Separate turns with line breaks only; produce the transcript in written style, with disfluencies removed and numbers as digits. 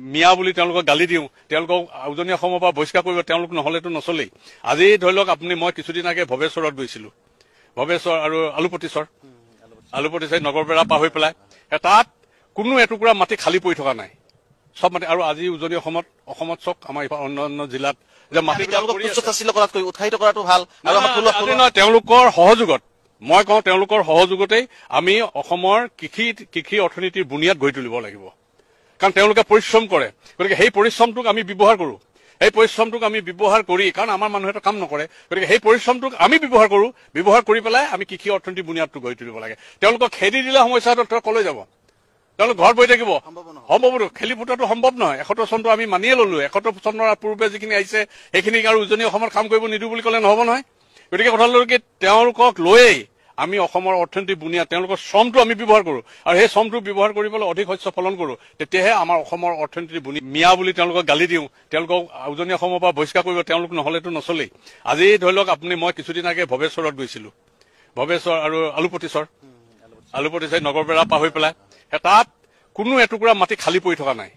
মিয়া বুলি তেওঁলোকক গালি দিওঁ, তেওঁলোকক উজনি অসমৰ পৰা বহিষ্কাৰ কৰিব, তেওঁলোক নহলেতো নচলেই। আজি ধৰি লওক আপুনি মই কিছুদিন আগে ভৱেশ্বৰত গৈছিলো, ভৱেশ্বৰ আৰু আলুপতিচাই নগৰবেৰা পাৰ হৈ পেলাই তাত কোনো এটুকুৰা মাটি খালী পৰি থকা নাই, সব মাটি। আৰু আজি উজনি অসমত চক আমাৰ অন্যান্য জিলাত যে মাটি
উৎসাহিত কৰাটো ভাল।
তেওঁলোকৰ সহযোগত, মই কওঁ তেওঁলোকৰ সহযোগতেই আমি অসমৰ কৃষি অৰ্থনীতিৰ বুনিয়াদ গঢ়ি তুলিব লাগিব। কাৰণ তেওঁলোকে পৰিশ্ৰম কৰে, গতিকে সেই পৰিশ্ৰমটোক আমি ব্যৱহাৰ কৰো, সেই পৰিশ্ৰমটোক আমি ব্যৱহাৰ কৰি, কাৰণ আমাৰ মানুহে কাম নকৰে, গতিকে সেই পৰিশ্ৰমটোক আমি ব্যৱহাৰ কৰো, ব্যৱহাৰ কৰি পেলাই আমি কৃষি অৰ্থনীতিৰ বুনিয়াদটো গঢ়ি তুলিব লাগে। তেওঁলোকক খেদি দিলে সমস্যাটো কলৈ যাব? তেওঁলোক ঘৰত বহি থাকিব? সম্ভৱ খেলি ফুটাটো সম্ভৱ নহয়। 71 চনটো আমি মানিয়ে ললো, 71 চনৰ পূৰ্বে যিখিনি আহিছে সেইখিনিক আৰু উজনি অসমৰ কাম কৰিব নিদিওঁ বুলি ক'লে নহব নহয়। গতিকে কথা হ'ল কি, তেওঁলোকক লৈয়েই আমি অসমৰ অৰ্থনীতিৰ বুনিয়াদ, তেওঁলোকৰ শ্ৰমটো আমি ব্যৱহাৰ কৰো, আৰু সেই শ্ৰমটো ব্যৱহাৰ কৰিবলৈ অধিক শস্য ফলন কৰো, তেতিয়াহে আমাৰ অসমৰ অৰ্থনীতিৰ বুনিয়াদ। মিয়া বুলি তেওঁলোকক গালি দিওঁ, তেওঁলোকক উজনি অসমৰ পৰা বহিষ্কাৰ কৰিব, তেওঁলোক নহলেতো নচলেই। আজি ধৰি লওক আপুনি মই কিছুদিন আগে ভৱেশ্বৰত গৈছিলো, ভৱেশ্বৰ আৰু আলুপতিচাই নগৰবেৰা পাৰ হৈ পেলাই তাত কোনো এটুকুৰা মাটি খালী পৰি থকা নাই।